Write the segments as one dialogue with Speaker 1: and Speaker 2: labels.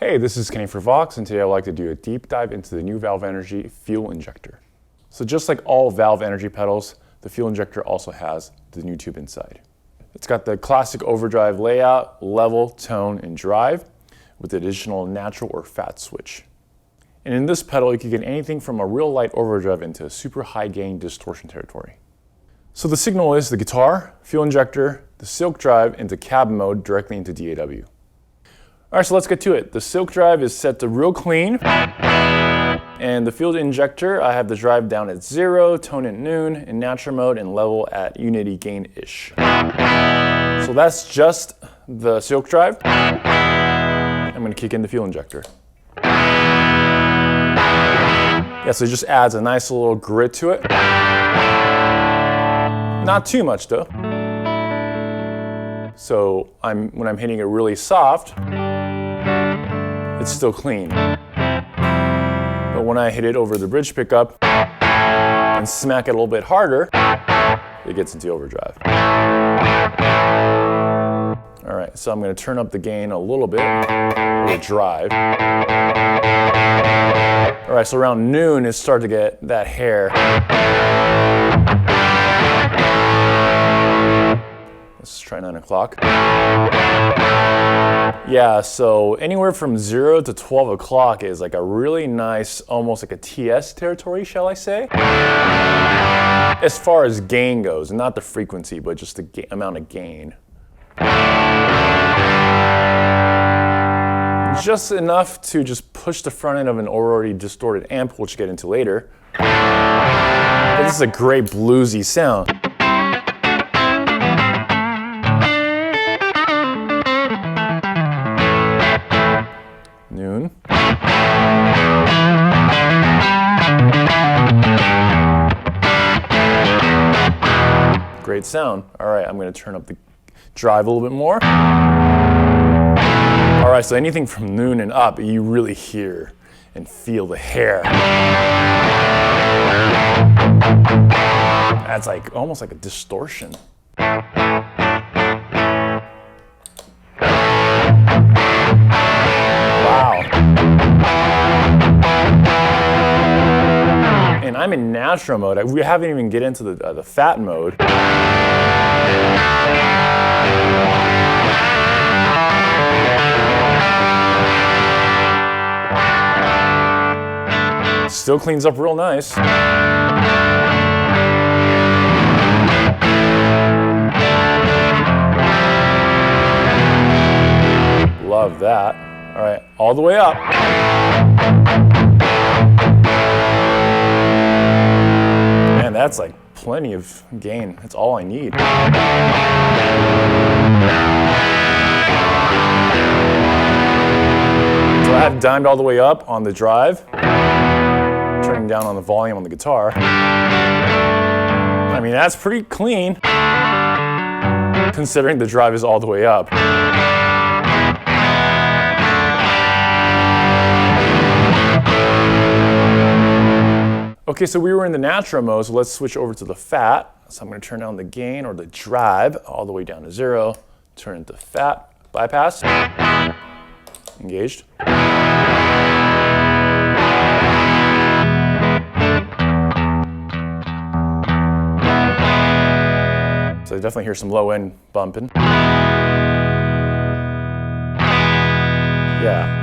Speaker 1: Hey, this is Kenny for Vox, and today I'd like to do a deep dive into the new Valvenergy Fuel Injector. So just like all Valvenergy pedals, the Fuel Injector also has the Nutube inside. It's got the classic overdrive layout, level, tone, and drive, with the additional natural or fat switch. And in this pedal, you can get anything from a real light overdrive into super high gain distortion territory. So the signal is the guitar, Fuel Injector, the silk drive into cab mode directly into DAW. All right, so let's get to it. The silk drive is set to real clean, and the Fuel Injector, I have the drive down at 0, tone at noon, in natural mode, and level at unity gain-ish. So that's just the silk drive. I'm gonna kick in the Fuel Injector. Yeah, so it just adds a nice little grit to it. Not too much though. So when I'm hitting it really soft, it's still clean. But when I hit it over the bridge pickup and smack it a little bit harder, it gets into overdrive. All right, so I'm gonna turn up the gain a little bit, or the drive. All right, so around noon, it started to get that hair. Let's try 9 o'clock. Yeah, so anywhere from 0 to 12 o'clock is like a really nice, almost like a TS territory, shall I say? As far as gain goes, not the frequency, but just the amount of gain. Just enough to just push the front end of an already distorted amp, which we'll get into later. But this is a great bluesy sound. Noon. Great sound. All right, I'm going to turn up the drive a little bit more. All right, so anything from noon and up, you really hear and feel the hair. That's like almost like a distortion. And I'm in natural mode. We haven't even get into the fat mode. Still cleans up real nice. Love that. All right, all the way up. Man, that's like plenty of gain. That's all I need. So I have dimed all the way up on the drive, turning down on the volume on the guitar. I mean, that's pretty clean, considering the drive is all the way up. Okay, so we were in the natural mode, so let's switch over to the fat. So I'm going to turn down the gain or the drive all the way down to 0, turn it to fat, bypass, engaged. So I definitely hear some low end bumping. Yeah.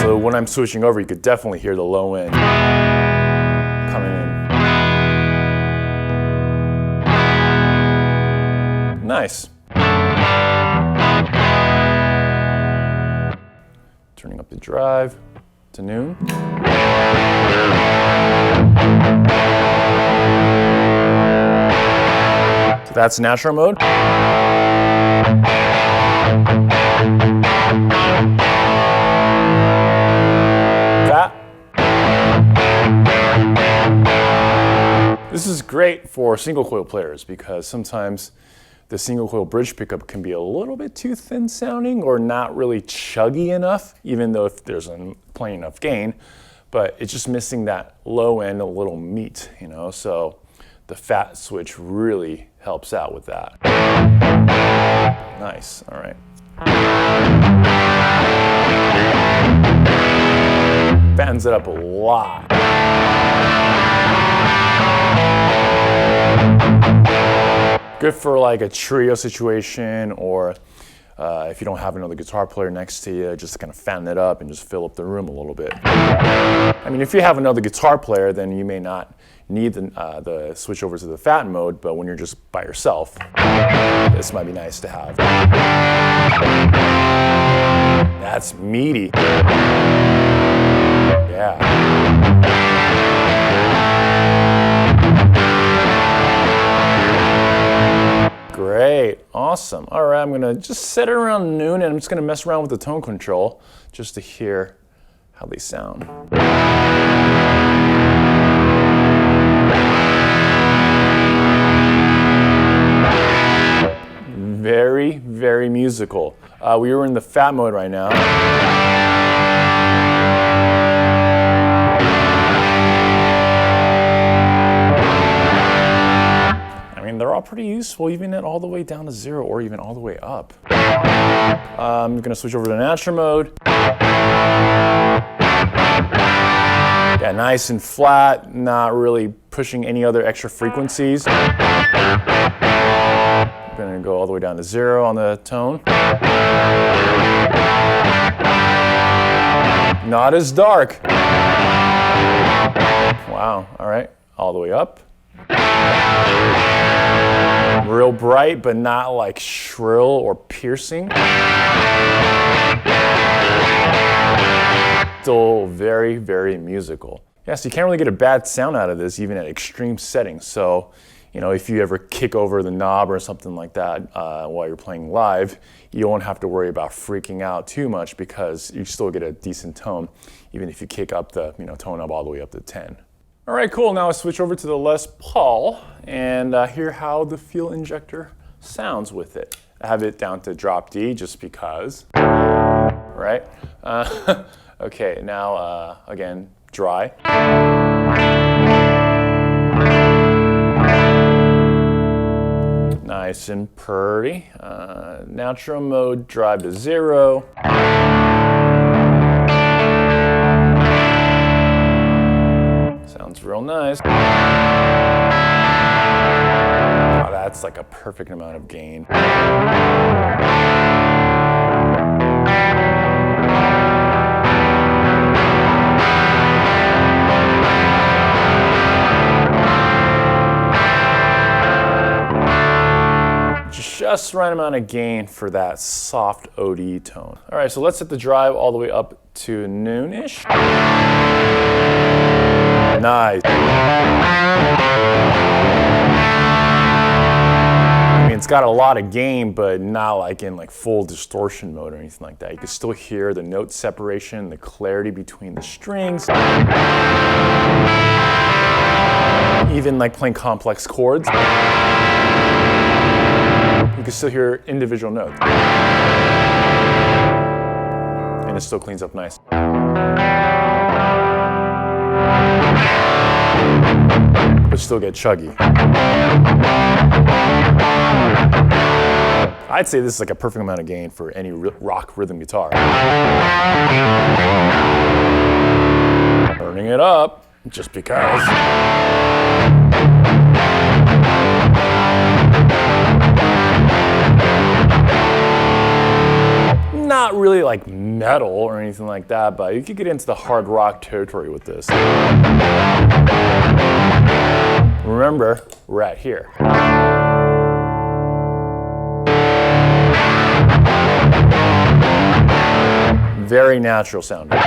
Speaker 1: So when I'm switching over, you could definitely hear the low end coming in. Nice. Turning up the drive to noon. So that's natural mode. This is great for single coil players because sometimes the single coil bridge pickup can be a little bit too thin sounding or not really chuggy enough, even though if there's plenty enough gain, but it's just missing that low end, a little meat, you know? So the fat switch really helps out with that. Nice, all right. fans it up a lot. Good for like a trio situation, or if you don't have another guitar player next to you, just to kind of fan it up and just fill up the room a little bit. I mean, if you have another guitar player, then you may not need the switch over to the fat mode, but when you're just by yourself, this might be nice to have. That's meaty. Yeah. Great, awesome. All right, I'm gonna just set it around noon, and I'm just gonna mess around with the tone control just to hear how they sound. Very, very musical. We were in the fat mode right now. They're all pretty useful, even at all the way down to 0 or even all the way up. I'm gonna switch over to natural mode. Yeah, nice and flat, not really pushing any other extra frequencies. I'm gonna go all the way down to 0 on the tone. Not as dark. Wow, all right, all the way up. Real bright, but not like shrill or piercing. Still very, very musical. Yeah, so you can't really get a bad sound out of this even at extreme settings. So, you know, if you ever kick over the knob or something like that while you're playing live, you won't have to worry about freaking out too much because you still get a decent tone, even if you kick up the tone knob all the way up to 10. All right, cool. Now I switch over to the Les Paul and hear how the Fuel Injector sounds with it. I have it down to drop D just because, right? Okay, now again, dry. Nice and pretty. Natural mode, drive to 0. Sounds real nice. Oh, that's like a perfect amount of gain. Just right amount of gain for that soft OD tone. All right, so let's set the drive all the way up to noonish. Nice. I mean, it's got a lot of gain, but not like in like full distortion mode or anything like that. You can still hear the note separation, the clarity between the strings. Even like playing complex chords, you can still hear individual notes. And it still cleans up nice. But still get chuggy. I'd say this is like a perfect amount of gain for any rock rhythm guitar. Turning it up, just because. Not really like metal or anything like that, but you could get into the hard rock territory with this. Remember, we're at here. Very natural sounding.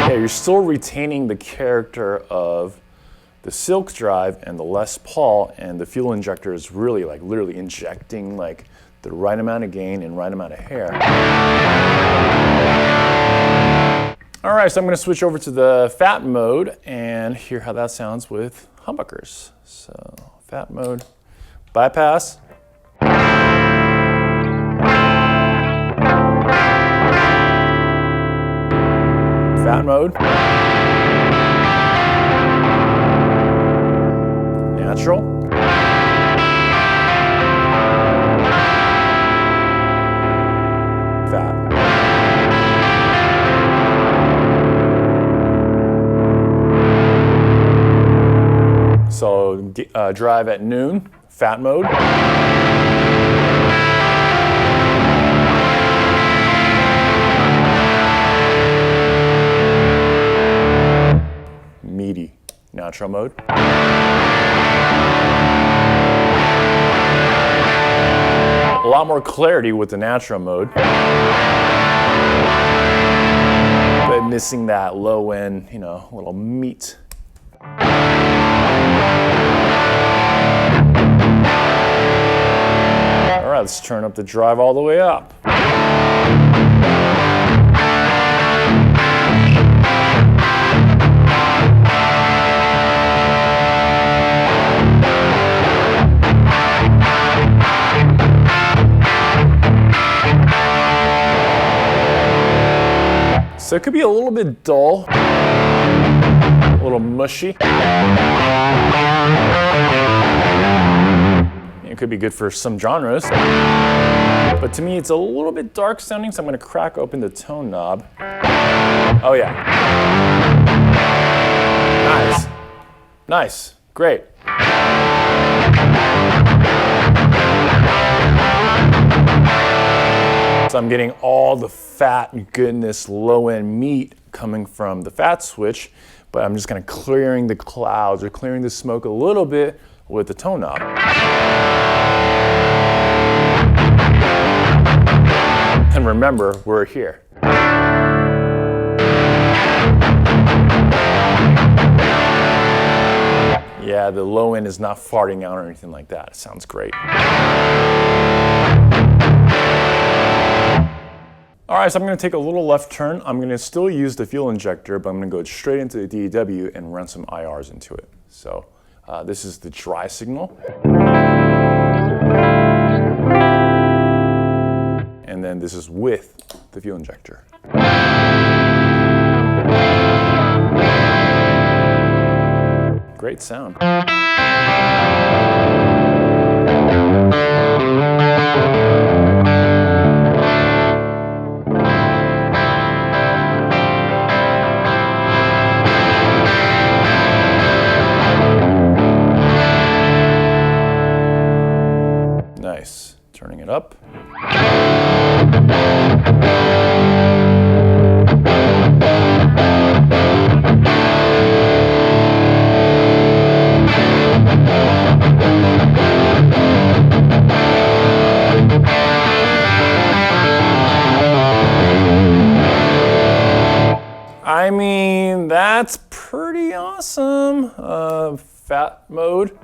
Speaker 1: Yeah, you're still retaining the character of the Silk Drive and the Les Paul, and the Fuel Injector is really like literally injecting like the right amount of gain and right amount of hair. All right, so I'm going to switch over to the fat mode and hear how that sounds with humbuckers. So fat mode, bypass. Fat mode. Natural. So drive at noon, fat mode. Meaty, natural mode. A lot more clarity with the natural mode, but missing that low end, little meat. All right, let's turn up the drive all the way up. So it could be a little bit dull, a little mushy. It could be good for some genres, but to me it's a little bit dark sounding, so I'm going to crack open the tone knob. Oh yeah. Nice. Nice. Great. So I'm getting all the fat goodness, low-end meat coming from the fat switch, but I'm just kind of clearing the clouds or clearing the smoke a little bit with the tone knob. And remember, we're here. Yeah, the low end is not farting out or anything like that. It sounds great. All right, so I'm going to take a little left turn. I'm going to still use the fuel injector, but I'm going to go straight into the DAW and run some IRs into it. So this is the dry signal. And then this is with the fuel injector. Great sound. Nice. Turning it up. I mean, that's pretty awesome. Fat mode.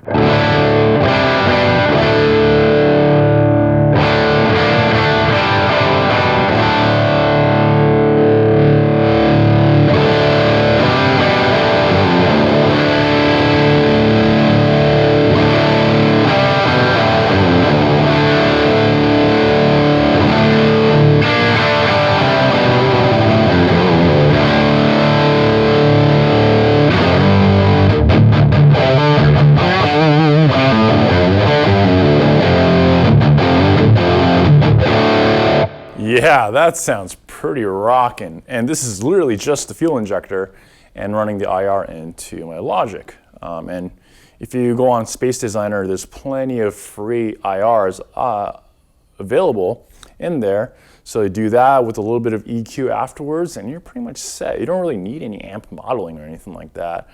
Speaker 1: Yeah, that sounds pretty rockin'. And this is literally just the fuel injector and running the IR into my Logic. And if you go on Space Designer, there's plenty of free IRs available in there. So you do that with a little bit of EQ afterwards and you're pretty much set. You don't really need any amp modeling or anything like that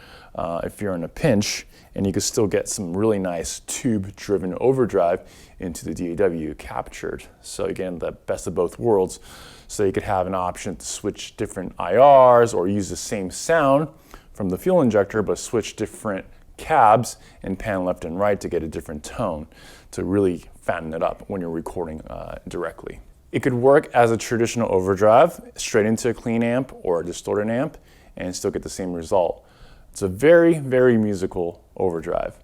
Speaker 1: if you're in a pinch, and you can still get some really nice tube-driven overdrive into the DAW captured. So again, the best of both worlds. So you could have an option to switch different IRs or use the same sound from the fuel injector, but switch different cabs and pan left and right to get a different tone to really fatten it up when you're recording directly. It could work as a traditional overdrive straight into a clean amp or a distorted amp and still get the same result. It's a very, very musical overdrive.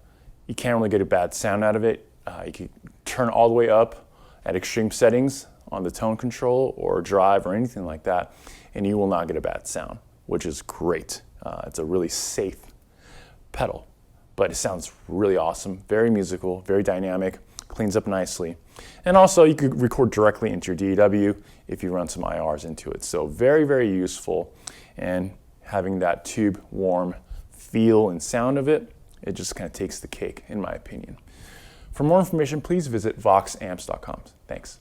Speaker 1: You can't really get a bad sound out of it. You can turn all the way up at extreme settings on the tone control or drive or anything like that, and you will not get a bad sound, which is great. It's a really safe pedal, but it sounds really awesome, very musical, very dynamic, cleans up nicely. And also you could record directly into your DAW if you run some IRs into it. So very, very useful, and having that tube warm feel and sound of it It just kind of takes the cake, in my opinion. For more information, please visit voxamps.com. Thanks.